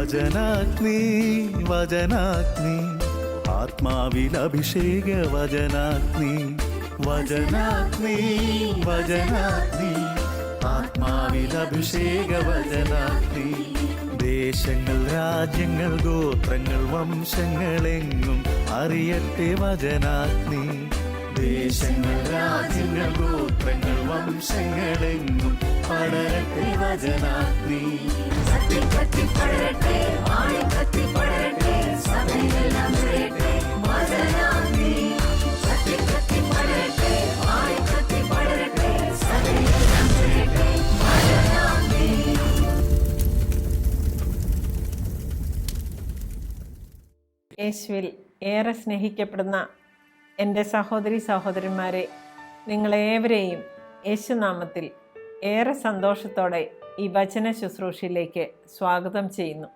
വചനാഗ്നി വചനാഗ്നി ആത്മാവിൽ അഭിഷേക വചനാഗ്നി വചനാഗ്നി വചനാഗ്നി ആത്മാവിൽ അഭിഷേക വചനാഗ്നി ദേശങ്ങൾ രാജ്യങ്ങൾ ഗോത്രങ്ങൾ വംശങ്ങളെങ്ങും അറിയട്ടെ വചനാഗ്നി ദേശങ്ങൾ രാജ്യങ്ങൾ ഗോത്രങ്ങൾ വംശങ്ങളെങ്ങും പടരട്ടെ വചനാഗ്നി യേശുവിൽ ഏറെ സ്നേഹിക്കപ്പെടുന്ന എൻ്റെ സഹോദരി സഹോദരന്മാരെ, നിങ്ങളേവരെയും യേശുനാമത്തിൽ ഏറെ സന്തോഷത്തോടെ ഈ വചന ശുശ്രൂഷയിലേക്ക് സ്വാഗതം ചെയ്യുന്നു.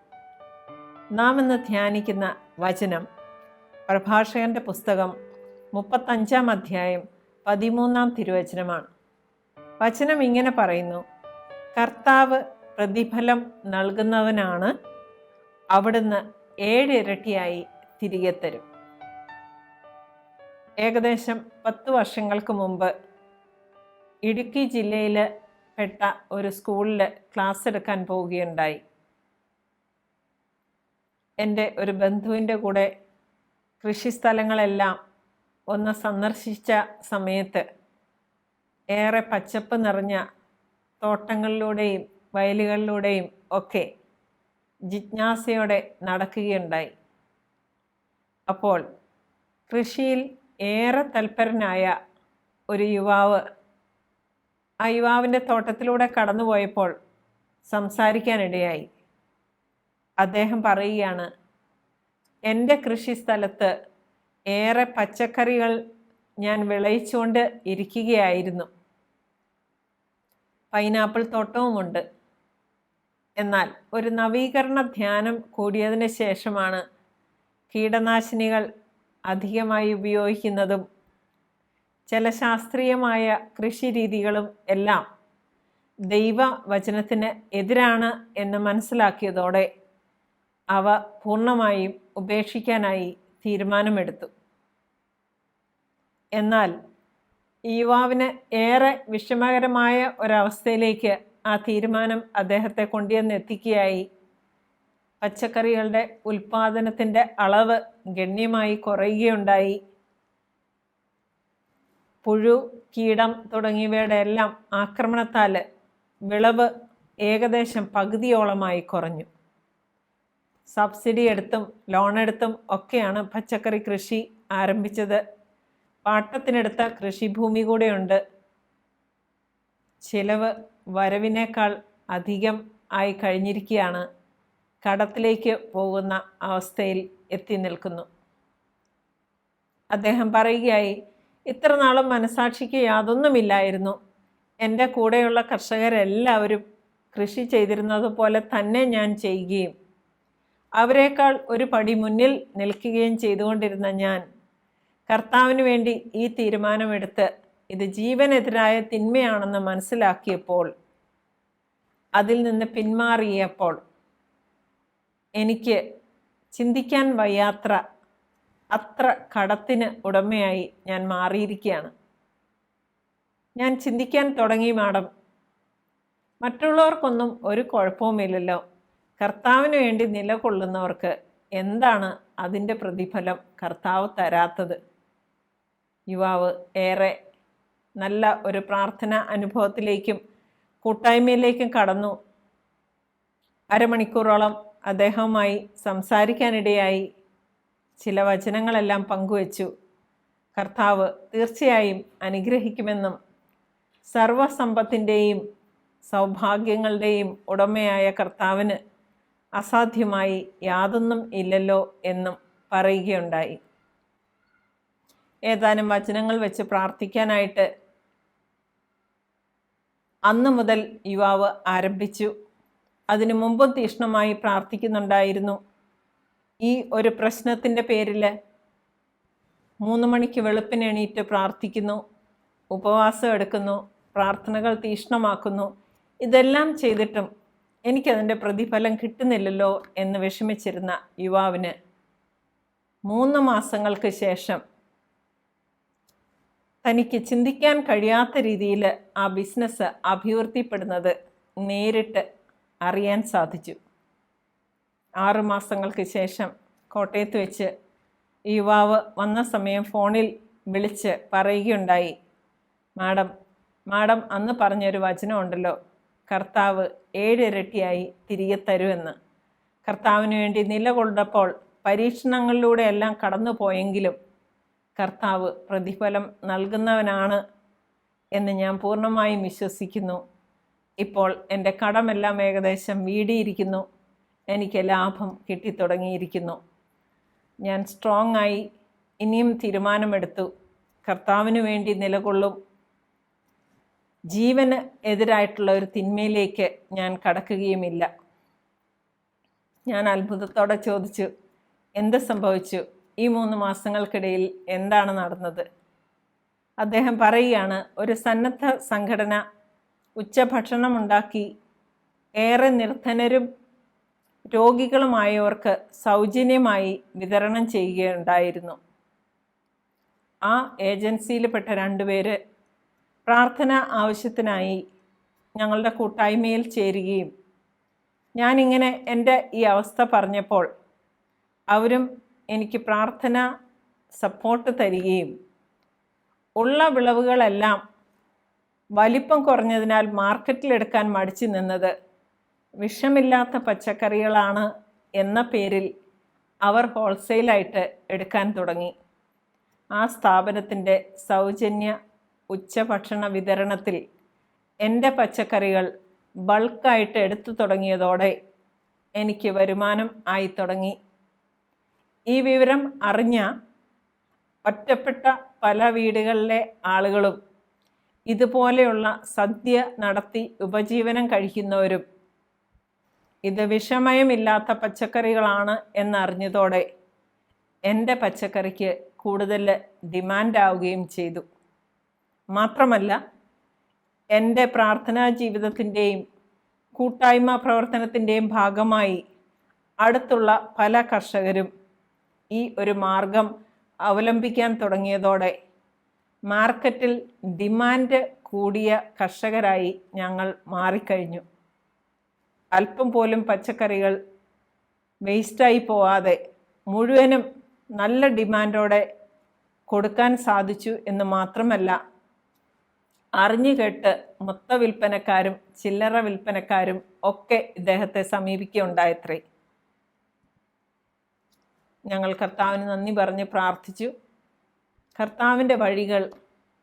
നാം ഇന്ന് ധ്യാനിക്കുന്ന വചനം പ്രഭാഷകൻ്റെ പുസ്തകം 35-ാം അധ്യായം 13-ാം തിരുവചനമാണ്. വചനം ഇങ്ങനെ പറയുന്നു: കർത്താവ് പ്രതിഫലം നൽകുന്നവനാണ്, അവിടുന്ന് 7 ഇരട്ടിയായി തിരികെ തരും. ഏകദേശം 10 വർഷങ്ങൾക്ക് മുമ്പ് ഇടുക്കി ജില്ലയിൽ പെട്ട ഒരു സ്കൂളിൽ ക്ലാസ് എടുക്കാൻ പോവുകയുണ്ടായി. എൻ്റെ ഒരു ബന്ധുവിൻ്റെ കൂടെ കൃഷിസ്ഥലങ്ങളെല്ലാം ഒന്ന് സന്ദർശിച്ച സമയത്ത് ഏറെ പച്ചപ്പ് നിറഞ്ഞ തോട്ടങ്ങളിലൂടെയും വയലുകളിലൂടെയും ഒക്കെ ജിജ്ഞാസയോടെ നടക്കുകയുണ്ടായി. അപ്പോൾ കൃഷിയിൽ ഏറെ തൽപരനായ ഒരു യുവാവ് ആ യുവാവിൻ്റെ തോട്ടത്തിലൂടെ കടന്നുപോയപ്പോൾ സംസാരിക്കാനിടയായി. അദ്ദേഹം പറയുകയാണ്, എൻ്റെ കൃഷിസ്ഥലത്ത് ഏറെ പച്ചക്കറികൾ ഞാൻ വിളയിച്ചുകൊണ്ട് ഇരിക്കുകയായിരുന്നു. പൈനാപ്പിൾ തോട്ടവുമുണ്ട്. എന്നാൽ ഒരു നവീകരണ ധ്യാനം കൂടിയതിന് ശേഷമാണ് കീടനാശിനികൾ അധികമായി ഉപയോഗിക്കുന്നതും ചില ശാസ്ത്രീയമായ കൃഷി രീതികളും എല്ലാം ദൈവവചനത്തിന് എതിരാണ് എന്ന് മനസ്സിലാക്കിയതോടെ അവ പൂർണ്ണമായും ഉപേക്ഷിക്കാനായി തീരുമാനമെടുത്തു. എന്നാൽ ഈ യുവാവിന് ഏറെ വിഷമകരമായ ഒരവസ്ഥയിലേക്ക് ആ തീരുമാനം അദ്ദേഹത്തെ കൊണ്ടുവന്നെത്തിക്കുകയായി. പച്ചക്കറികളുടെ ഉൽപ്പാദനത്തിൻ്റെ അളവ് ഗണ്യമായി കുറയുകയുണ്ടായി. പുഴു, കീടം തുടങ്ങിയവയുടെ എല്ലാം ആക്രമണത്താൽ വിളവ് ഏകദേശം പകുതിയോളമായി കുറഞ്ഞു. സബ്സിഡി എടുത്തും ലോണെടുത്തും ഒക്കെയാണ് പച്ചക്കറി കൃഷി ആരംഭിച്ചത്. പാട്ടത്തിനെടുത്ത കൃഷിഭൂമി കൂടെയുണ്ട്. ചിലവ് വരവിനേക്കാൾ അധികം ആയി കഴിഞ്ഞിരിക്കുകയാണ്. കടത്തിലേക്ക് പോകുന്ന അവസ്ഥയിൽ എത്തി നിൽക്കുന്നു. അദ്ദേഹം പറയുകയായി, ഇത്ര നാളും മനസാക്ഷിക്ക് യാതൊന്നുമില്ലായിരുന്നു. എൻ്റെ കൂടെയുള്ള കർഷകരെല്ലാവരും കൃഷി ചെയ്തിരുന്നത് പോലെ തന്നെ ഞാൻ ചെയ്യുകയും അവരെക്കാൾ ഒരു പടി മുന്നിൽ നിൽക്കുകയും ചെയ്തുകൊണ്ടിരുന്ന ഞാൻ കർത്താവിന് വേണ്ടി ഈ തീരുമാനമെടുത്ത് ഇത് ജീവനെതിരായ തിന്മയാണെന്ന് മനസ്സിലാക്കിയപ്പോൾ, അതിൽ നിന്ന് പിന്മാറിയപ്പോൾ എനിക്ക് ചിന്തിക്കാൻ വയ്യാത്ര അത്ര കടത്തിന് ഉടമയായി ഞാൻ മാറിയിരിക്കുകയാണ്. ഞാൻ ചിന്തിക്കാൻ തുടങ്ങി, മാഡം, മറ്റുള്ളവർക്കൊന്നും ഒരു കുഴപ്പവുമില്ലല്ലോ, കർത്താവിന് വേണ്ടി നിലകൊള്ളുന്നവർക്ക് എന്താണ് അതിൻ്റെ പ്രതിഫലം കർത്താവ് തരാത്തത്? യുവാവ് ഏറെ നല്ല ഒരു പ്രാർത്ഥന അനുഭവത്തിലേക്കും കൂട്ടായ്മയിലേക്കും കടന്നു. അരമണിക്കൂറോളം അദ്ദേഹവുമായി സംസാരിക്കാനിടയായി. ചില വചനങ്ങളെല്ലാം പങ്കുവച്ചു. കർത്താവ് തീർച്ചയായും അനുഗ്രഹിക്കുമെന്നും സർവസമ്പത്തിൻ്റെയും സൗഭാഗ്യങ്ങളുടെയും ഉടമയായ കർത്താവിന് അസാധ്യമായി യാതൊന്നും ഇല്ലല്ലോ എന്നും പറയുകയുണ്ടായി. ഏതാനും വചനങ്ങൾ വെച്ച് പ്രാർത്ഥിക്കാനായിട്ട് അന്നു മുതൽ യുവാവ് ആരംഭിച്ചു. അതിനു മുമ്പും തീക്ഷ്ണമായി പ്രാർത്ഥിക്കുന്നുണ്ടായിരുന്നു. ഈ ഒരു പ്രശ്നത്തിൻ്റെ പേരിൽ 3 മണിക്ക് വെളുപ്പിന് എണീറ്റ് പ്രാർത്ഥിക്കുന്നു, ഉപവാസം എടുക്കുന്നു, പ്രാർത്ഥനകൾ തീക്ഷ്ണമാക്കുന്നു. ഇതെല്ലാം ചെയ്തിട്ടും എനിക്കതിൻ്റെ പ്രതിഫലം കിട്ടുന്നില്ലല്ലോ എന്ന് വിഷമിച്ചിരുന്ന യുവാവിന് 3 മാസങ്ങൾക്ക് ശേഷം തനിക്ക് ചിന്തിക്കാൻ കഴിയാത്ത രീതിയിൽ ആ ബിസിനസ് അഭിവൃദ്ധിപ്പെടുന്നത് നേരിട്ട് അറിയാൻ സാധിച്ചു. 6 മാസങ്ങൾക്ക് ശേഷം കോട്ടയത്ത് വെച്ച് യുവാവ് വന്ന സമയം ഫോണിൽ വിളിച്ച് പറയുകയുണ്ടായി, മാഡം അന്ന് പറഞ്ഞൊരു വചനമുണ്ടല്ലോ, കർത്താവ് 7 ഇരട്ടിയായി തിരികെ തരുമെന്ന്. കർത്താവിന് വേണ്ടി നിലകൊണ്ടപ്പോൾ പരീക്ഷണങ്ങളിലൂടെ എല്ലാം കടന്നു പോയെങ്കിലും കർത്താവ് പ്രതിഫലം നൽകുന്നവനാണ് എന്ന് ഞാൻ പൂർണ്ണമായും വിശ്വസിക്കുന്നു. ഇപ്പോൾ എൻ്റെ കടമെല്ലാം ഏകദേശം വീടിയിരിക്കുന്നു. എനിക്ക് ലാഭം കിട്ടിത്തുടങ്ങിയിരിക്കുന്നു. ഞാൻ സ്ട്രോങ് ആയി ഇനിയും തീരുമാനമെടുത്തു. കർത്താവിന് വേണ്ടി നിലകൊള്ളും. ജീവന് എതിരായിട്ടുള്ള ഒരു തിന്മയിലേക്ക് ഞാൻ കടക്കുകയുമില്ല. ഞാൻ അത്ഭുതത്തോടെ ചോദിച്ചു, എന്ത് സംഭവിച്ചു? ഈ 3 മാസങ്ങൾക്കിടയിൽ എന്താണ് നടന്നത്? അദ്ദേഹം പറയുകയാണ്, ഒരു സന്നദ്ധ സംഘടന ഉച്ചഭക്ഷണമുണ്ടാക്കി ഏറെ നിർധനരും രോഗികളുമായവർക്ക് സൗജന്യമായി വിതരണം ചെയ്യുകയുണ്ടായിരുന്നു. ആ ഏജൻസിയിൽപ്പെട്ട 2 പേര് പ്രാർത്ഥന ആവശ്യത്തിനായി ഞങ്ങളുടെ കൂട്ടായ്മയിൽ ചേരുകയും ഞാനിങ്ങനെ എൻ്റെ ഈ അവസ്ഥ പറഞ്ഞപ്പോൾ അവരും എനിക്ക് പ്രാർത്ഥന സപ്പോർട്ട് തരികയും ഉള്ള വിളവുകളെല്ലാം വലിപ്പം കുറഞ്ഞതിനാൽ മാർക്കറ്റിലെടുക്കാൻ മടിച്ചു നിന്നത് വിഷമില്ലാത്ത പച്ചക്കറികളാണ് എന്ന പേരിൽ അവർ ഹോൾസെയിലായിട്ട് എടുക്കാൻ തുടങ്ങി. ആ സ്ഥാപനത്തിൻ്റെ സൗജന്യ ഉച്ചഭക്ഷണ വിതരണത്തിൽ എൻ്റെ പച്ചക്കറികൾ ബൾക്കായിട്ട് എടുത്തു തുടങ്ങിയതോടെ എനിക്ക് വരുമാനം ആയി തുടങ്ങി. ഈ വിവരം അറിഞ്ഞ ഒറ്റപ്പെട്ട പല വീടുകളിലെ ആളുകളും ഇതുപോലെയുള്ള സദ്യ നടത്തി ഉപജീവനം കഴിക്കുന്നവരും ഇത് വിഷമയമില്ലാത്ത പച്ചക്കറികളാണ് എന്നറിഞ്ഞതോടെ എൻ്റെ പച്ചക്കറിക്ക് കൂടുതൽ ഡിമാൻഡാവുകയും ചെയ്തു. മാത്രമല്ല, എൻ്റെ പ്രാർത്ഥനാ ജീവിതത്തിൻ്റെയും കൂട്ടായ്മ പ്രവർത്തനത്തിൻ്റെയും ഭാഗമായി അടുത്തുള്ള പല കർഷകരും ഈ ഒരു മാർഗം അവലംബിക്കാൻ തുടങ്ങിയതോടെ മാർക്കറ്റിൽ ഡിമാൻഡ് കൂടിയ കർഷകരായി ഞങ്ങൾ മാറിക്കഴിഞ്ഞു. അല്പം പോലും പച്ചക്കറികൾ വേസ്റ്റായി പോവാതെ മുഴുവനും നല്ല ഡിമാൻഡോടെ കൊടുക്കാൻ സാധിച്ചു എന്ന് മാത്രമല്ല, അറിഞ്ഞു കേട്ട് മൊത്ത വിൽപ്പനക്കാരും ചില്ലറ വിൽപ്പനക്കാരും ഒക്കെ ഇദ്ദേഹത്തെ സമീപിക്കുകയുണ്ടായത്രേ. ഞങ്ങൾ കർത്താവിന് നന്ദി പറഞ്ഞ് പ്രാർത്ഥിച്ചു. കർത്താവിൻ്റെ വഴികൾ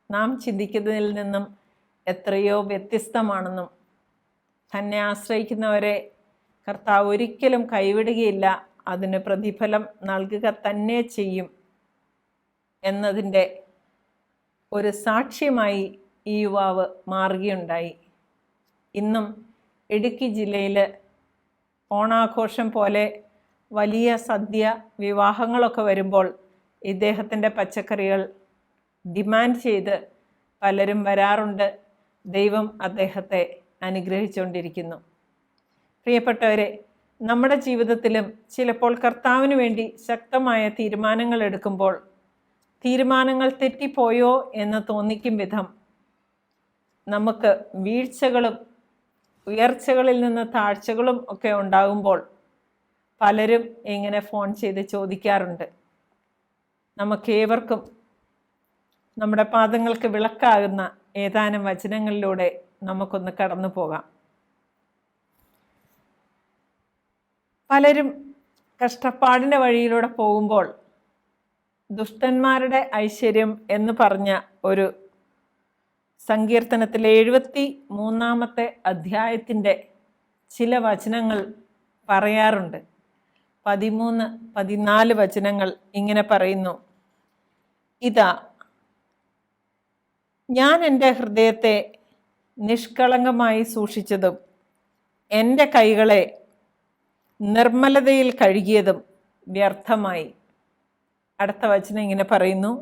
നാം ചിന്തിക്കുന്നതിൽ നിന്നും എത്രയോ വ്യത്യസ്തമാണെന്നും തന്നെ ആശ്രയിക്കുന്നവരെ കർത്താവ് ഒരിക്കലും കൈവിടുകയില്ല, അതിന് പ്രതിഫലം നൽകുക തന്നെ ചെയ്യും എന്നതിൻ്റെ ഒരു സാക്ഷ്യമായി ഈ യുവാവ് മാറുകയുണ്ടായി. ഇന്നും ഇടുക്കി ജില്ലയിൽ ഓണാഘോഷം പോലെ വലിയ സദ്യ വിവാഹങ്ങളൊക്കെ വരുമ്പോൾ ഇദ്ദേഹത്തിൻ്റെ പച്ചക്കറികൾ ഡിമാൻഡ് ചെയ്ത് പലരും വരാറുണ്ട്. ദൈവം അദ്ദേഹത്തെ അനുഗ്രഹിച്ചുകൊണ്ടിരിക്കുന്നു. പ്രിയപ്പെട്ടവരെ, നമ്മുടെ ജീവിതത്തിലും ചിലപ്പോൾ കർത്താവിന് വേണ്ടി ശക്തമായ തീരുമാനങ്ങൾ എടുക്കുമ്പോൾ തീരുമാനങ്ങൾ തെറ്റിപ്പോയോ എന്ന് തോന്നിക്കും വിധം നമുക്ക് വീഴ്ചകളും ഉയർച്ചകളിൽ നിന്ന് താഴ്ചകളും ഒക്കെ ഉണ്ടാകുമ്പോൾ പലരും ഇങ്ങനെ ഫോൺ ചെയ്ത് ചോദിക്കാറുണ്ട്. നമുക്കേവർക്കും നമ്മുടെ പാദങ്ങൾക്ക് വിളക്കാകുന്ന ഏതാനും വചനങ്ങളിലൂടെ നമുക്കൊന്ന് കടന്നു പോകാം. പലരും കഷ്ടപ്പാടിൻ്റെ വഴിയിലൂടെ പോകുമ്പോൾ ദുഷ്ടന്മാരുടെ ഐശ്വര്യം എന്ന് പറഞ്ഞ ഒരു സങ്കീർത്തനത്തിലെ 73-ാമത്തെ അധ്യായത്തിൻ്റെ ചില വചനങ്ങൾ പറയാറുണ്ട്. 13-14 വചനങ്ങൾ ഇങ്ങനെ പറയുന്നു: ഇതാ, ഞാൻ എൻ്റെ ഹൃദയത്തെ നിഷ്കളങ്കമായി സൂക്ഷിച്ചതും എൻ്റെ കൈകളെ നിർമ്മലതയിൽ കഴുകിയതും വ്യർത്ഥമായി. അടുത്ത വചനം ഇങ്ങനെ പറയുന്നു,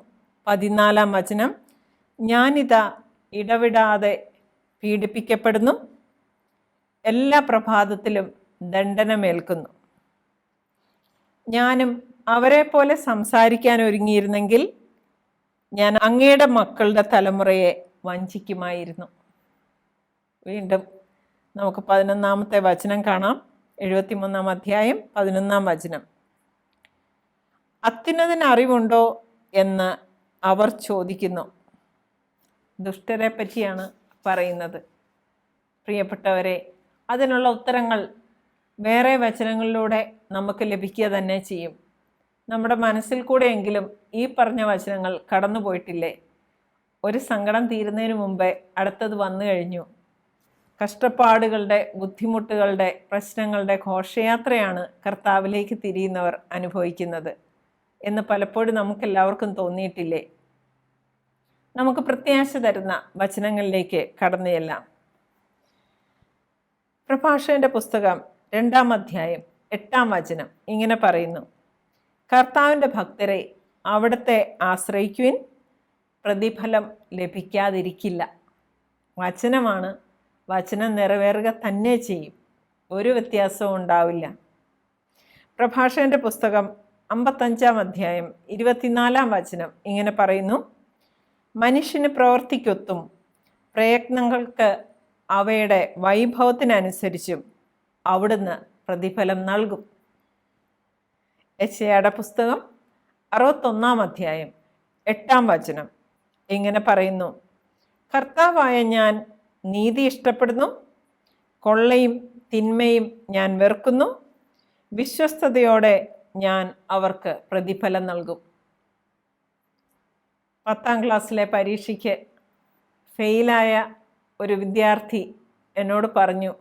14-ാം വചനം: ഞാനിതാ ഇടവിടാതെ പീഡിപ്പിക്കപ്പെടുന്നു, എല്ലാ പ്രഭാതത്തിലും ദണ്ഡനമേൽക്കുന്നു. ഞാനും അവരെ പോലെ സംസാരിക്കാൻ ഒരുങ്ങിയിരുന്നെങ്കിൽ ഞാൻ അങ്ങയുടെ മക്കളുടെ തലമുറയെ വഞ്ചിക്കുമായിരുന്നു. വീണ്ടും നമുക്ക് 11-ാമത്തെ വചനം കാണാം. 73-ാം അധ്യായം 11-ാം വചനം. അത്യുന്നതന് അറിവുണ്ടോ എന്ന് അവർ ചോദിക്കുന്നു. ദുഷ്ടരെ പറ്റിയാണ് പറയുന്നത്. പ്രിയപ്പെട്ടവരെ, അതിനുള്ള ഉത്തരങ്ങൾ വേറെ വചനങ്ങളിലൂടെ നമുക്ക് ലഭിക്കുക തന്നെ ചെയ്യും. നമ്മുടെ മനസ്സിൽ കൂടെയെങ്കിലും ഈ പറഞ്ഞ വചനങ്ങൾ കടന്നു പോയിട്ടില്ലേ? ഒരു സങ്കടം തീരുന്നതിന് മുമ്പേ അടുത്തത് വന്നു കഴിഞ്ഞു. കഷ്ടപ്പാടുകളുടെ, ബുദ്ധിമുട്ടുകളുടെ, പ്രശ്നങ്ങളുടെ ഘോഷയാത്രയാണ് കർത്താവിലേക്ക് തിരിയുന്നവർ അനുഭവിക്കുന്നത് എന്ന് പലപ്പോഴും നമുക്കെല്ലാവർക്കും തോന്നിയിട്ടില്ലേ? നമുക്ക് പ്രത്യാശ തരുന്ന വചനങ്ങളിലേക്ക് കടന്നു ചെല്ലാം. പ്രഭാഷകന്റെ പുസ്തകം 2-ാം അധ്യായം 8-ാം വചനം ഇങ്ങനെ പറയുന്നു: കർത്താവിൻ്റെ ഭക്തരെ അവിടുത്തെ ആശ്രയിക്കുവിൻ, പ്രതിഫലം ലഭിക്കാതിരിക്കില്ല. വചനമാണ്. വചനം നിറവേറുക തന്നെ ചെയ്യും. ഒരു വ്യത്യാസവും ഉണ്ടാവില്ല. പ്രഭാഷകന്റെ പുസ്തകം 55-ാം അധ്യായം 24-ാം വചനം ഇങ്ങനെ പറയുന്നു: മനുഷ്യന് പ്രവൃത്തിക്കൊത്തും പ്രയത്നങ്ങൾക്ക് അവയുടെ വൈഭവത്തിനനുസരിച്ചും അവിടുന്ന് പ്രതിഫലം നൽകും. യെശയ്യായുടെ പുസ്തകം 61-ാം അധ്യായം 8-ാം വചനം ഇങ്ങനെ പറയുന്നു: കർത്താവായ ഞാൻ നീതി ഇഷ്ടപ്പെടുന്നു, കൊള്ളയും തിന്മയും ഞാൻ വെറുക്കുന്നു, വിശ്വസ്തയോടെ ഞാൻ അവർക്ക് പ്രതിഫലം നൽകും. 10ാം ക്ലാസ്സിലെ പരീക്ഷയ്ക്ക് ഫെയിലായ ഒരു വിദ്യാർത്ഥി എന്നോട് പറഞ്ഞു,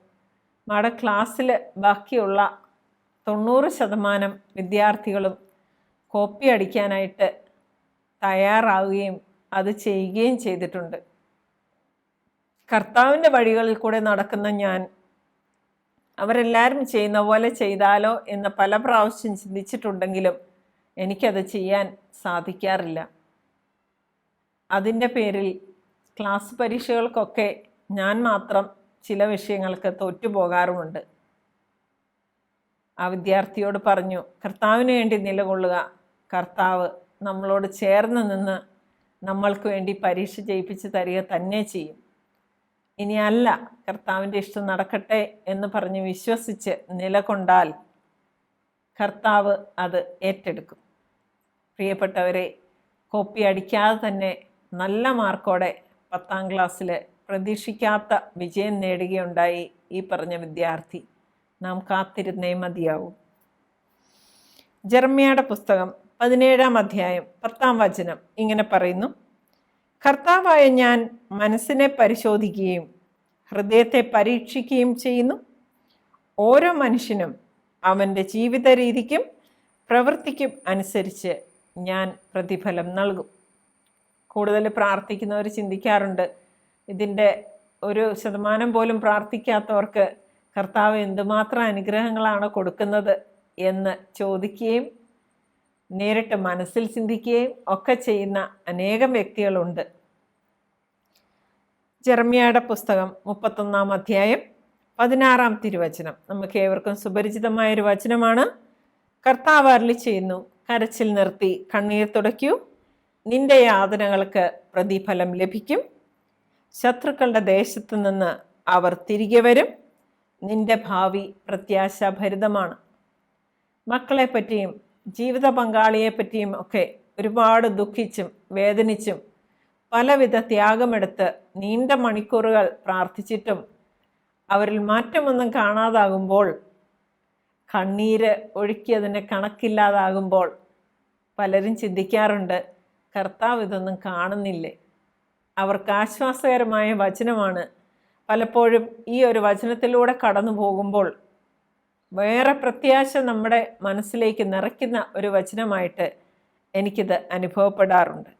നമ്മുടെ ക്ലാസ്സിൽ ബാക്കിയുള്ള 90% വിദ്യാർത്ഥികളും കോപ്പി അടിക്കാനായിട്ട് തയ്യാറാവുകയും അത് ചെയ്യുകയും ചെയ്തിട്ടുണ്ട്. കർത്താവിൻ്റെ വഴികളിൽ കൂടെ നടക്കുന്ന ഞാൻ അവരെല്ലാവരും ചെയ്യുന്ന പോലെ ചെയ്താലോ എന്ന് പല പ്രാവശ്യം ചിന്തിച്ചിട്ടുണ്ടെങ്കിലും എനിക്കത് ചെയ്യാൻ സാധിക്കാറില്ല. അതിൻ്റെ പേരിൽ ക്ലാസ് പരീക്ഷകൾക്കൊക്കെ ഞാൻ മാത്രം ചില വിഷയങ്ങൾക്ക് തോറ്റുപോകാറുമുണ്ട്. ആ വിദ്യാർത്ഥിയോട് പറഞ്ഞു, കർത്താവിന് വേണ്ടി നിലകൊള്ളുക. കർത്താവ് നമ്മളോട് ചേർന്ന് നിന്ന് നമ്മൾക്ക് വേണ്ടി പരീക്ഷ ജയിപ്പിച്ച് തരിക തന്നെ ചെയ്യും. ഇനി അല്ല, കർത്താവിൻ്റെ ഇഷ്ടം നടക്കട്ടെ എന്ന് പറഞ്ഞ് വിശ്വസിച്ച് നിലകൊണ്ടാൽ കർത്താവ് അത് ഏറ്റെടുക്കും. പ്രിയപ്പെട്ടവരെ, കോപ്പി അടിക്കാതെ തന്നെ നല്ല മാർക്കോടെ 10ാം ക്ലാസ്സിൽ പ്രതീക്ഷിക്കാത്ത വിജയം നേടുകയുണ്ടായി ഈ പറഞ്ഞ വിദ്യാർത്ഥി. നാം കാത്തിരുന്നേ മതിയാവൂ. ജെറമ്യായുടെ പുസ്തകം 17-ാം അധ്യായം 10-ാം വചനം ഇങ്ങനെ പറയുന്നു: കർത്താവായ ഞാൻ മനസ്സിനെ പരിശോധിക്കുകയും ഹൃദയത്തെ പരീക്ഷിക്കുകയും ചെയ്യുന്നു. ഓരോ മനുഷ്യനും അവൻ്റെ ജീവിത രീതിക്കും പ്രവൃത്തിക്കും അനുസരിച്ച് ഞാൻ പ്രതിഫലം നൽകും. കൂടുതൽ പ്രാർത്ഥിക്കുന്നവർ ചിന്തിക്കാറുണ്ട്, ഇതിൻ്റെ 1% പോലും പ്രാർത്ഥിക്കാത്തവർക്ക് കർത്താവ് എന്തുമാത്രം അനുഗ്രഹങ്ങളാണ് കൊടുക്കുന്നത് എന്ന് ചോദിക്കുകയും നേരിട്ട് മനസ്സിൽ ചിന്തിക്കുകയും ഒക്കെ ചെയ്യുന്ന അനേകം വ്യക്തികളുണ്ട്. ജെറമ്യായുടെ പുസ്തകം 31-ാം അധ്യായം 16-ാം തിരുവചനം നമുക്ക് ഏവർക്കും സുപരിചിതമായൊരു വചനമാണ്. കർത്താവ് അരുളി ചെയ്യുന്നു: കരച്ചിൽ നിർത്തി കണ്ണീർ തുടയ്ക്കൂ, നിന്റെ യാതനകൾക്ക് പ്രതിഫലം ലഭിക്കും. ശത്രുക്കളുടെ ദേശത്തു നിന്ന് അവർ തിരികെ വരും. നിന്റെ ഭാവി പ്രത്യാശാഭരിതമാണ്. മക്കളെപ്പറ്റിയും ജീവിത പങ്കാളിയെപ്പറ്റിയും ഒക്കെ ഒരുപാട് ദുഃഖിച്ചും വേദനിച്ചും പലവിധ ത്യാഗമെടുത്ത് നീണ്ട മണിക്കൂറുകൾ പ്രാർത്ഥിച്ചിട്ടും അവരിൽ മാറ്റമൊന്നും കാണാതാകുമ്പോൾ, കണ്ണീര് ഒഴുക്കിയതിന് കണക്കില്ലാതാകുമ്പോൾ പലരും ചിന്തിക്കാറുണ്ട്, കർത്താവ് ഇതൊന്നും കാണുന്നില്ലേ? അവർക്ക് ആശ്വാസകരമായ വചനമാണ് പലപ്പോഴും ഈ ഒരു വചനത്തിലൂടെ കടന്നു പോകുമ്പോൾ വേറെ പ്രത്യാശ നമ്മുടെ മനസ്സിലേക്ക് നിറയ്ക്കുന്ന ഒരു വചനമായിട്ട് എനിക്കിത് അനുഭവപ്പെടാറുണ്ട്.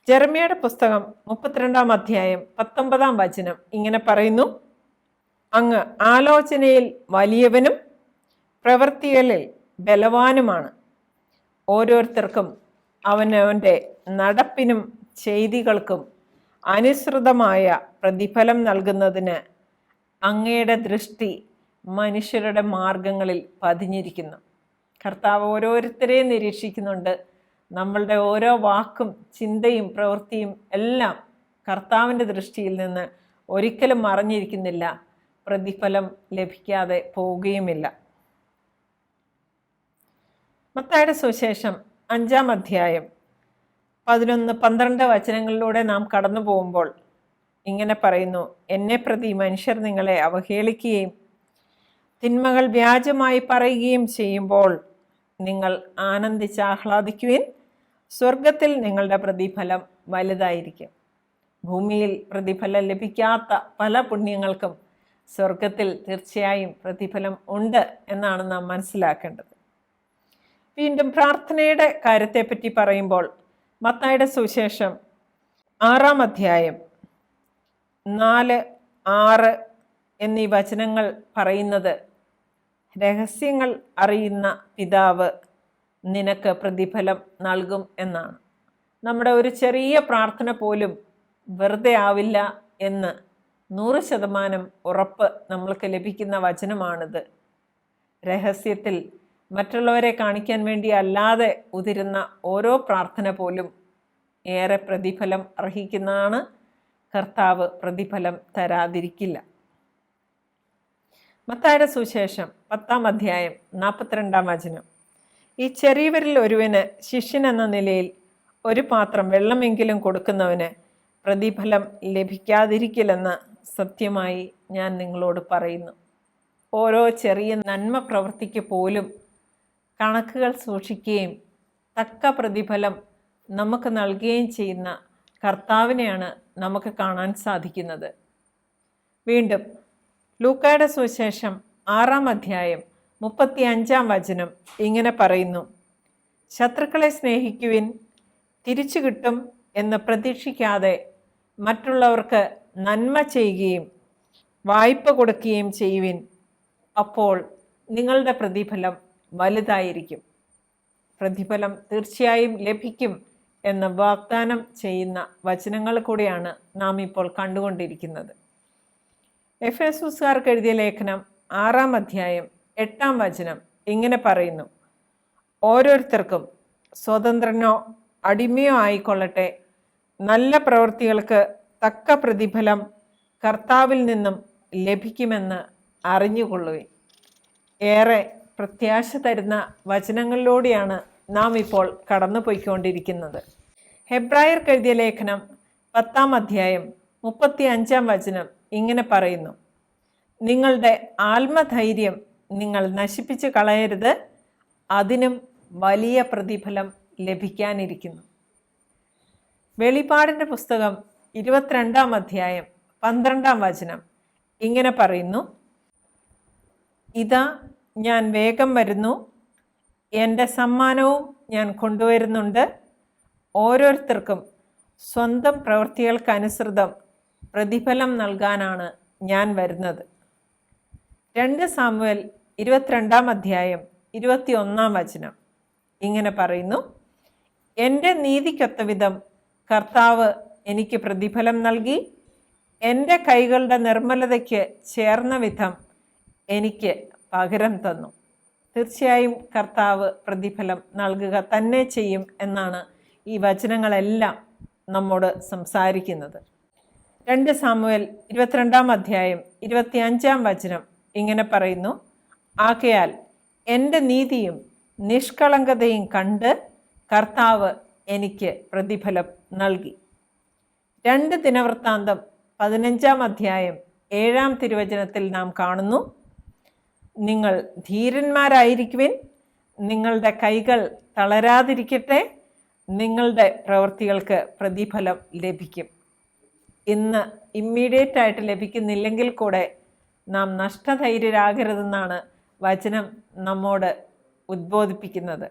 ജെറമ്യായുടെ പുസ്തകം 32-ാം അധ്യായം 19-ാം വചനം ഇങ്ങനെ പറയുന്നു: അങ്ങ് ആലോചനയിൽ വലിയവനും പ്രവൃത്തികളിൽ ബലവാനുമാണ്. ഓരോരുത്തർക്കും അവനവൻ്റെ നടപ്പിനും ചെയ്തികൾക്കും അനുസൃതമായ പ്രതിഫലം നൽകുന്നതിന് അങ്ങയുടെ ദൃഷ്ടി മനുഷ്യരുടെ മാർഗങ്ങളിൽ പതിഞ്ഞിരിക്കുന്നു. കർത്താവ് ഓരോരുത്തരെയും നിരീക്ഷിക്കുന്നുണ്ട്. നമ്മളുടെ ഓരോ വാക്കും ചിന്തയും പ്രവൃത്തിയും എല്ലാം കർത്താവിൻ്റെ ദൃഷ്ടിയിൽ നിന്ന് ഒരിക്കലും മറഞ്ഞിരിക്കുന്നില്ല, പ്രതിഫലം ലഭിക്കാതെ പോവുകയുമില്ല. മത്തായിയുടെ സുവിശേഷം 5-ാം അധ്യായം 11-12 വചനങ്ങളിലൂടെ നാം കടന്നു പോകുമ്പോൾ ഇങ്ങനെ പറയുന്നു: എന്നെ പ്രതി മനുഷ്യർ നിങ്ങളെ അവഹേളിക്കുകയും തിന്മകൾ വ്യാജമായി പറയുകയും ചെയ്യുമ്പോൾ നിങ്ങൾ ആനന്ദിച്ച് ആഹ്ലാദിക്കുവിൻ, സ്വർഗത്തിൽ നിങ്ങളുടെ പ്രതിഫലം വലുതായിരിക്കും. ഭൂമിയിൽ പ്രതിഫലം ലഭിക്കാത്ത പല പുണ്യങ്ങൾക്കും സ്വർഗത്തിൽ തീർച്ചയായും പ്രതിഫലം ഉണ്ട് എന്നാണ് നാം മനസ്സിലാക്കേണ്ടത്. വീണ്ടും പ്രാർത്ഥനയുടെ കാര്യത്തെപ്പറ്റി പറയുമ്പോൾ മത്തായിയുടെ സുവിശേഷം 6-ാം അധ്യായം 4, 6 എന്നീ വചനങ്ങൾ പറയുന്നത്, രഹസ്യങ്ങൾ അറിയുന്ന പിതാവ് നിനക്ക് പ്രതിഫലം നൽകും എന്നാണ്. നമ്മുടെ ഒരു ചെറിയ പ്രാർത്ഥന പോലും വെറുതെ ആവില്ല എന്ന് 100% ഉറപ്പ് നമ്മൾക്ക് ലഭിക്കുന്ന വചനമാണിത്. രഹസ്യത്തിൽ മറ്റുള്ളവരെ കാണിക്കാൻ വേണ്ടി അല്ലാതെ ഉതിരുന്ന ഓരോ പ്രാർത്ഥന പോലും ഏറെ പ്രതിഫലം അർഹിക്കുന്നതാണ്. കർത്താവ് പ്രതിഫലം തരാതിരിക്കില്ല. മത്തായിയുടെ സുവിശേഷം 10-ാം അധ്യായം 42-ാം വചനം: ഈ ചെറിയവരിൽ ഒരുവന് ശിഷ്യൻ എന്ന നിലയിൽ ഒരു പാത്രം വെള്ളമെങ്കിലും കൊടുക്കുന്നവന് പ്രതിഫലം ലഭിക്കാതിരിക്കില്ലെന്ന് സത്യമായി ഞാൻ നിങ്ങളോട് പറയുന്നു. ഓരോ ചെറിയ നന്മ പ്രവൃത്തിക്ക് പോലും കണക്കുകൾ സൂക്ഷിക്കുകയും തക്ക പ്രതിഫലം നമുക്ക് നൽകുകയും ചെയ്യുന്ന കർത്താവിനെയാണ് നമുക്ക് കാണാൻ സാധിക്കുന്നത്. വീണ്ടും ലൂക്കായുടെ സുവിശേഷം 6-ാം അധ്യായം 35-ാം വചനം ഇങ്ങനെ പറയുന്നു: ശത്രുക്കളെ സ്നേഹിക്കുവിൻ, തിരിച്ചു കിട്ടും എന്ന് പ്രതീക്ഷിക്കാതെ മറ്റുള്ളവർക്ക് നന്മ ചെയ്യുകയും വായ്പ കൊടുക്കുകയും ചെയ്യുവിൻ, അപ്പോൾ നിങ്ങളുടെ പ്രതിഫലം വലുതായിരിക്കും. പ്രതിഫലം തീർച്ചയായും ലഭിക്കും എന്ന് വാഗ്ദാനം ചെയ്യുന്ന വചനങ്ങൾ കൂടിയാണ് നാം ഇപ്പോൾ കണ്ടുകൊണ്ടിരിക്കുന്നത്. എഫേസുസുകാർക്ക് എഴുതിയ ലേഖനം 6-ാം അധ്യായം 8-ാം വചനം ഇങ്ങനെ പറയുന്നു: ഓരോരുത്തർക്കും സ്വതന്ത്രനോ അടിമയോ ആയിക്കൊള്ളട്ടെ, നല്ല പ്രവൃത്തികൾക്ക് തക്ക പ്രതിഫലം കർത്താവിൽ നിന്നും ലഭിക്കുമെന്ന് അറിഞ്ഞുകൊള്ളുവിൻ. ഏറെ പ്രത്യാശ തരുന്ന വചനങ്ങളിലൂടെയാണ് നാം ഇപ്പോൾ കടന്നു പോയിക്കൊണ്ടിരിക്കുന്നത്. ഹെബ്രായർക്ക് എഴുതിയ ലേഖനം 10-ാം അധ്യായം 35-ാം വചനം ഇങ്ങനെ പറയുന്നു: നിങ്ങളുടെ ആത്മധൈര്യം നിങ്ങൾ നശിപ്പിച്ച് കളയരുത്, അതിനും വലിയ പ്രതിഫലം ലഭിക്കാനിരിക്കുന്നു. വെളിപാടിൻ്റെ പുസ്തകം 22-ാം അധ്യായം 12-ാം വചനം ഇങ്ങനെ പറയുന്നു: ഇതാ ഞാൻ വേഗം വരുന്നു, എൻ്റെ സമ്മാനവും ഞാൻ കൊണ്ടുവരുന്നുണ്ട്, ഓരോരുത്തർക്കും സ്വന്തം പ്രവൃത്തികൾക്കനുസൃതം പ്രതിഫലം നൽകാനാണ് ഞാൻ വരുന്നത്. 2 സാമുവേൽ 22-ാം അധ്യായം 21-ാം വചനം ഇങ്ങനെ പറയുന്നു: എൻ്റെ നീതിക്കൊത്തവിധം കർത്താവ് എനിക്ക് പ്രതിഫലം നൽകി, എൻ്റെ കൈകളുടെ നിർമ്മലതയ്ക്ക് ചേർന്ന വിധം എനിക്ക് പകരം തന്നു. തീർച്ചയായും കർത്താവ് പ്രതിഫലം നൽകുക തന്നെ ചെയ്യും എന്നാണ് ഈ വചനങ്ങളെല്ലാം നമ്മോട് സംസാരിക്കുന്നത്. 2 സാമുവേൽ 22-ാം അധ്യായം 25-ാം വചനം ഇങ്ങനെ പറയുന്നു: ആകയാൽ എൻ്റെ നീതിയും നിഷ്കളങ്കതയും കണ്ട് കർത്താവ് എനിക്ക് പ്രതിഫലം നൽകി. 2 ദിനവൃത്താന്തം 15-ാം അധ്യായം 7-ാം തിരുവചനത്തിൽ നാം കാണുന്നു: നിങ്ങൾ ധീരന്മാരായിരിക്കുവിൻ, നിങ്ങളുടെ കൈകൾ തളരാതിരിക്കട്ടെ, നിങ്ങളുടെ പ്രവൃത്തികൾക്ക് പ്രതിഫലം ലഭിക്കും. ഇന്ന് ഇമ്മീഡിയറ്റ് ആയിട്ട് ലഭിക്കുന്നില്ലെങ്കിൽ കൂടെ നാം നഷ്ടധൈര്യരാകരുതെന്നാണ് വചനം നമ്മോട് ഉദ്ബോധിപ്പിക്കുന്നത്.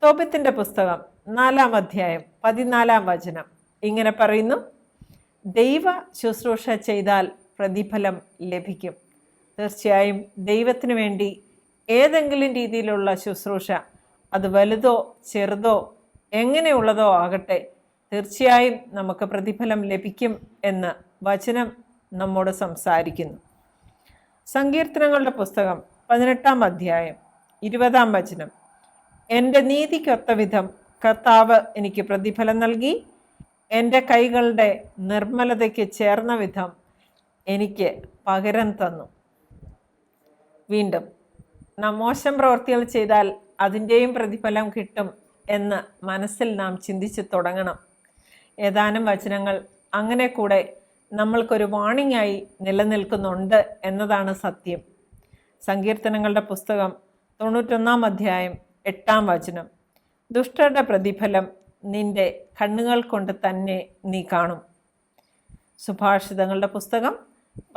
തോബിത്തിൻ്റെ പുസ്തകം 4-ാം അധ്യായം 14-ാം വചനം ഇങ്ങനെ പറയുന്നു: ദൈവ ശുശ്രൂഷ ചെയ്താൽ പ്രതിഫലം ലഭിക്കും. തീർച്ചയായും ദൈവത്തിന് വേണ്ടി ഏതെങ്കിലും രീതിയിലുള്ള ശുശ്രൂഷ, അത് വലുതോ ചെറുതോ എങ്ങനെയുള്ളതോ ആകട്ടെ, തീർച്ചയായും നമുക്ക് പ്രതിഫലം ലഭിക്കും എന്ന് വചനം നമ്മോട് സംസാരിക്കുന്നു. സങ്കീർത്തനങ്ങളുടെ പുസ്തകം 18-ാം അധ്യായം 20-ാം വചനം. എൻ്റെ നീതിക്കൊത്ത വിധം കർത്താവ് എനിക്ക് പ്രതിഫലം നൽകി, എൻ്റെ കൈകളുടെ നിർമ്മലതയ്ക്ക് ചേർന്ന വിധം എനിക്ക് പകരം തന്നു. വീണ്ടും, നാം മോശം പ്രവൃത്തികൾ ചെയ്താൽ അതിൻ്റെയും പ്രതിഫലം കിട്ടും എന്ന് മനസ്സിൽ നാം ചിന്തിച്ച് തുടങ്ങണം. ഏതാനും വചനങ്ങൾ അങ്ങനെ കൂടെ നമ്മൾക്കൊരു വാണിംഗായി നിലനിൽക്കുന്നുണ്ട് എന്നതാണ് സത്യം. സങ്കീർത്തനങ്ങളുടെ പുസ്തകം 91-ാം അധ്യായം 8-ാം വചനം. ദുഷ്ടരുടെ പ്രതിഫലം നിന്റെ കണ്ണുകൾ കൊണ്ട് തന്നെ നീ കാണും. സുഭാഷിതങ്ങളുടെ പുസ്തകം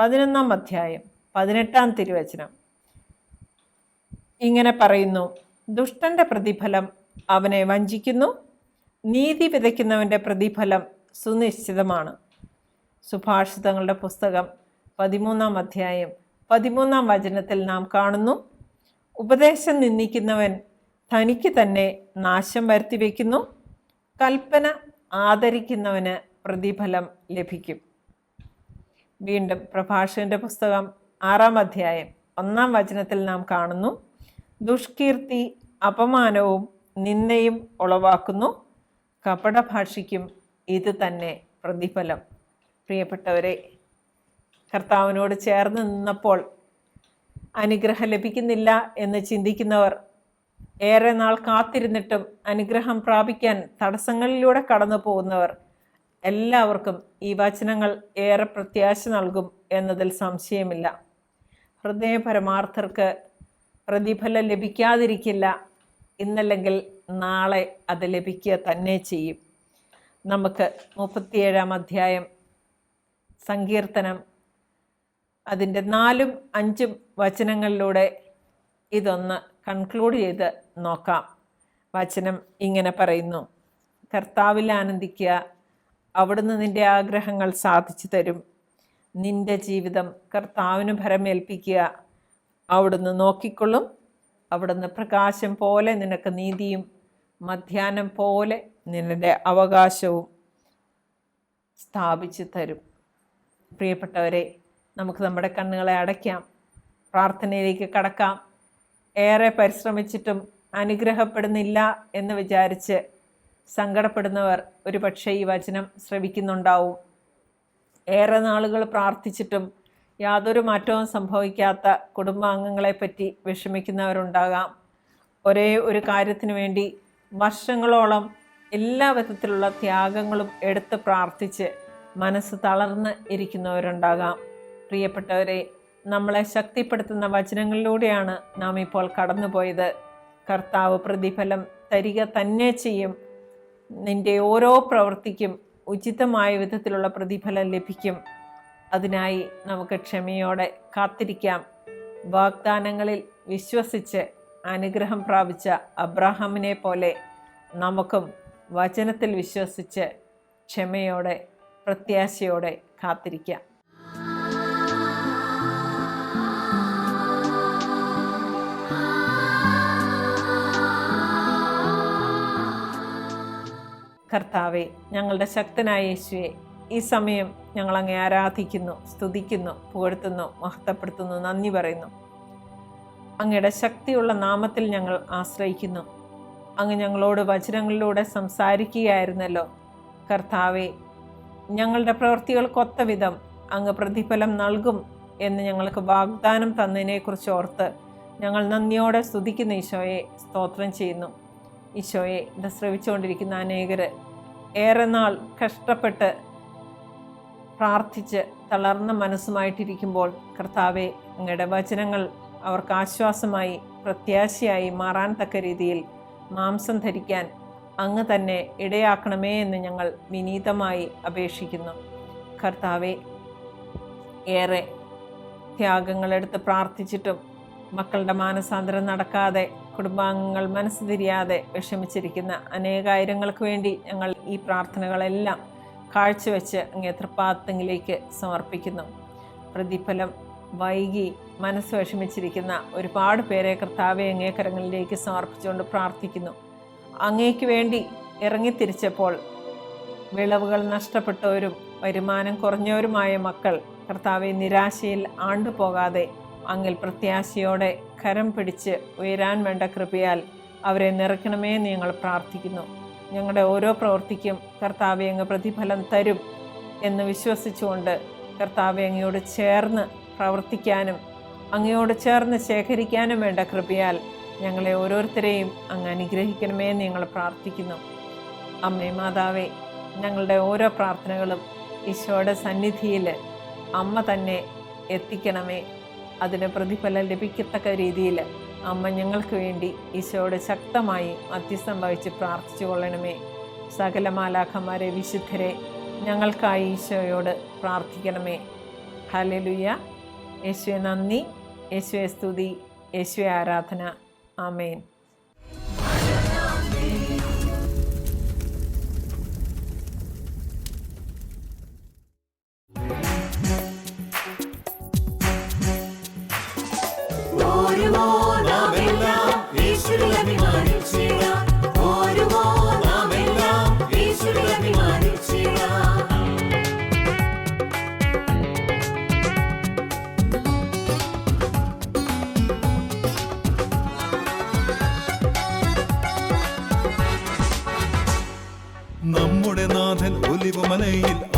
11-ാം അധ്യായം 18-ാം തിരുവചനം ഇങ്ങനെ പറയുന്നു: ദുഷ്ടന്റെ പ്രതിഫലം അവനെ വഞ്ചിക്കുന്നു, നീതി വിതയ്ക്കുന്നവൻ്റെ പ്രതിഫലം സുനിശ്ചിതമാണ്. സുഭാഷിതങ്ങളുടെ പുസ്തകം 13-ാം അധ്യായം 13-ാം വചനത്തിൽ നാം കാണുന്നു: ഉപദേശം നിന്ദിക്കുന്നവൻ തനിക്ക് തന്നെ നാശം വരുത്തി വയ്ക്കുന്നു, കൽപ്പന ആദരിക്കുന്നവന് പ്രതിഫലം ലഭിക്കും. വീണ്ടും പ്രഭാഷകന്റെ പുസ്തകം 6-ാം അധ്യായം 1-ാം വചനത്തിൽ നാം കാണുന്നു: ദുഷ്കീർത്തി അപമാനവും നിന്ദയും ഉളവാക്കുന്നു, കപടഭാഷിക്കും ഇത് തന്നെ പ്രതിഫലം. പ്രിയപ്പെട്ടവരെ, കർത്താവിനോട് ചേർന്ന് നിന്നപ്പോൾ അനുഗ്രഹം ലഭിക്കുന്നില്ല എന്ന് ചിന്തിക്കുന്നവർ, ഏറെ നാൾ കാത്തിരുന്നിട്ടും അനുഗ്രഹം പ്രാപിക്കാൻ തടസ്സങ്ങളിലൂടെ കടന്നു പോകുന്നവർ എല്ലാവർക്കും ഈ വചനങ്ങൾ ഏറെ പ്രത്യാശ നൽകും എന്നതിൽ സംശയമില്ല. ഹൃദയപരമാർത്ഥർക്ക് പ്രതിഫലം ലഭിക്കാതിരിക്കില്ല, ഇന്നല്ലെങ്കിൽ നാളെ അത് ലഭിക്കുക തന്നെ ചെയ്യും. നമുക്ക് 37-ാം അധ്യായം സങ്കീർത്തനം അതിൻ്റെ 4ഉം 5ഉം വചനങ്ങളിലൂടെ ഇതൊന്ന് കൺക്ലൂഡ് ചെയ്ത് നോക്കാം. വചനം ഇങ്ങനെ പറയുന്നു: കർത്താവിൽ ആനന്ദിക്കുക, അവിടുന്ന് നിൻ്റെ ആഗ്രഹങ്ങൾ സാധിച്ചു തരും. നിൻ്റെ ജീവിതം കർത്താവിന് ഭരമേൽപ്പിക്കുക, അവിടുന്ന് നോക്കിക്കൊള്ളും. അവിടുന്ന് പ്രകാശം പോലെ നിനക്ക് നീതിയും മധ്യാഹ്നം പോലെ നിന്റെ അവകാശവും സ്ഥാപിച്ചു തരും. പ്രിയപ്പെട്ടവരെ, നമുക്ക് നമ്മുടെ കണ്ണുകളെ അടയ്ക്കാം, പ്രാർത്ഥനയിലേക്ക് കടക്കാം. ഏറെ പരിശ്രമിച്ചിട്ടും അനുഗ്രഹപ്പെടുന്നില്ല എന്ന് വിചാരിച്ച് സങ്കടപ്പെടുന്നവർ ഒരുപക്ഷെ ഈ വചനം ശ്രവിക്കുന്നുണ്ടാവും. ഏറെ നാളുകൾ പ്രാർത്ഥിച്ചിട്ടും യാതൊരു മാറ്റവും സംഭവിക്കാത്ത കുടുംബാംഗങ്ങളെപ്പറ്റി വിഷമിക്കുന്നവരുണ്ടാകാം. ഒരേ ഒരു കാര്യത്തിനു വേണ്ടി വർഷങ്ങളോളം എല്ലാ വിധത്തിലുള്ള ത്യാഗങ്ങളും എടുത്ത് പ്രാർത്ഥിച്ച് മനസ്സ് തളർന്ന് ഇരിക്കുന്നവരുണ്ടാകാം. പ്രിയപ്പെട്ടവരെ, നമ്മളെ ശക്തിപ്പെടുത്തുന്ന വചനങ്ങളിലൂടെയാണ് നാം ഇപ്പോൾ കടന്നുപോയത്. കർത്താവ് പ്രതിഫലം തരിക തന്നെ ചെയ്യും. നിന്റെ ഓരോ പ്രവൃത്തിക്കും ഉചിതമായ വിധത്തിലുള്ള പ്രതിഫലം ലഭിക്കും. അതിനായി നമുക്ക് ക്ഷമയോടെ കാത്തിരിക്കാം. വാഗ്ദാനങ്ങളിൽ വിശ്വസിച്ച് അനുഗ്രഹം പ്രാപിച്ച അബ്രാഹാമിനെ പോലെ നമുക്കും വചനത്തിൽ വിശ്വസിച്ച് ക്ഷമയോടെ പ്രത്യാശയോടെ കാത്തിരിക്കാം. കർത്താവെ, ഞങ്ങളുടെ ശക്തനായ യേശുവെ, ഈ സമയം ഞങ്ങൾ അങ്ങേ ആരാധിക്കുന്നു, സ്തുതിക്കുന്നു, പുകഴ്ത്തുന്നു, മഹത്വപ്പെടുത്തുന്നു, നന്ദി പറയുന്നു. അങ്ങയുടെ ശക്തിയുള്ള നാമത്തിൽ ഞങ്ങൾ ആശ്രയിക്കുന്നു. അങ്ങ് ഞങ്ങളോട് വചനങ്ങളിലൂടെ സംസാരിക്കുകയായിരുന്നല്ലോ. കർത്താവെ, ഞങ്ങളുടെ പ്രവൃത്തികൾക്കൊത്ത വിധം അങ്ങ് പ്രതിഫലം നൽകും എന്ന് ഞങ്ങൾക്ക് വാഗ്ദാനം തന്നതിനെക്കുറിച്ച് ഓർത്ത് ഞങ്ങൾ നന്ദിയോടെ സ്തുതിക്കുന്ന ഈശോയെ സ്തോത്രം ചെയ്യുന്നു. ഈശോയെ, ഇത് ശ്രവിച്ചുകൊണ്ടിരിക്കുന്ന അനേകർ ഏറെ നാൾ കഷ്ടപ്പെട്ട് പ്രാർത്ഥിച്ച് തളർന്ന മനസ്സുമായിട്ടിരിക്കുമ്പോൾ കർത്താവെ, അങ്ങയുടെ വചനങ്ങൾ അവർക്ക് ആശ്വാസമായി പ്രത്യാശയായി മാറാൻ തക്ക രീതിയിൽ മാംസം ധരിക്കാൻ അങ്ങ് തന്നെ ഇടയാക്കണമേ എന്ന് ഞങ്ങൾ വിനീതമായി അപേക്ഷിക്കുന്നു. കർത്താവെ, ഏറെ ത്യാഗങ്ങളെടുത്ത് പ്രാർത്ഥിച്ചിട്ടും മക്കളുടെ മാനസാന്തരം നടക്കാതെ കുടുംബാംഗങ്ങൾ മനസ്സ് തിരിയാതെ വിഷമിച്ചിരിക്കുന്ന അനേകായിരങ്ങൾക്ക് വേണ്ടി ഞങ്ങൾ ഈ പ്രാർത്ഥനകളെല്ലാം കാഴ്ചവെച്ച് അങ്ങേ തൃപ്പാദത്തിലേക്ക് സമർപ്പിക്കുന്നു. പ്രതിഫലം വൈകി മനസ്സ് വിഷമിച്ചിരിക്കുന്ന ഒരുപാട് പേരെ കർത്താവെ അങ്ങേ കരങ്ങളിലേക്ക് സമർപ്പിച്ചുകൊണ്ട് പ്രാർത്ഥിക്കുന്നു. അങ്ങേക്ക് വേണ്ടി ഇറങ്ങിത്തിരിച്ചപ്പോൾ വിളവുകൾ നഷ്ടപ്പെട്ടവരും വരുമാനം കുറഞ്ഞവരുമായ മക്കൾ കർത്താവെ നിരാശയിൽ ആണ്ടുപോകാതെ അങ്ങിൽ പ്രത്യാശയോടെ കരം പിടിച്ച് ഉയരാൻ വേണ്ട കൃപയാൽ അവരെ നിറയ്ക്കണമേ എന്ന് ഞങ്ങൾ പ്രാർത്ഥിക്കുന്നു. ഞങ്ങളുടെ ഓരോ പ്രവൃത്തിക്കും കർത്താവെ അങ്ങ് പ്രതിഫലം തരും എന്ന് വിശ്വസിച്ചുകൊണ്ട് കർത്താവെ അങ്ങയോട് ചേർന്ന് പ്രവർത്തിക്കാനും അങ്ങയോട് ചേർന്ന് ശേഖരിക്കാനും വേണ്ട കൃപയാൽ ഞങ്ങളെ ഓരോരുത്തരെയും അങ്ങ് അനുഗ്രഹിക്കണമേ എന്ന് ഞങ്ങൾ പ്രാർത്ഥിക്കുന്നു. അമ്മേ മാതാവേ, ഞങ്ങളുടെ ഓരോ പ്രാർത്ഥനകളും ഈശോയുടെ സന്നിധിയിൽ അമ്മ തന്നെ എത്തിക്കണമേ. അതിന് പ്രതിഫലം ലഭിക്കത്തക്ക രീതിയിൽ അമ്മ ഞങ്ങൾക്ക് വേണ്ടി ഈശോയോട് ശക്തമായി മധ്യസ്ഥം വഹിച്ച് പ്രാർത്ഥിച്ചു കൊള്ളണമേ. സകല മാലാഖമാരെ, വിശുദ്ധരെ ഞങ്ങൾക്കായി ഈശോയോട് പ്രാർത്ഥിക്കണമേ. ഹല്ലേലൂയ. യേശുവെ നന്ദി, യേശുവെ സ്തുതി, യേശുവെ ആരാധന. ആമേൻ. നമ്മുടെ നാഥൻ ഒലിവുമലയിൽ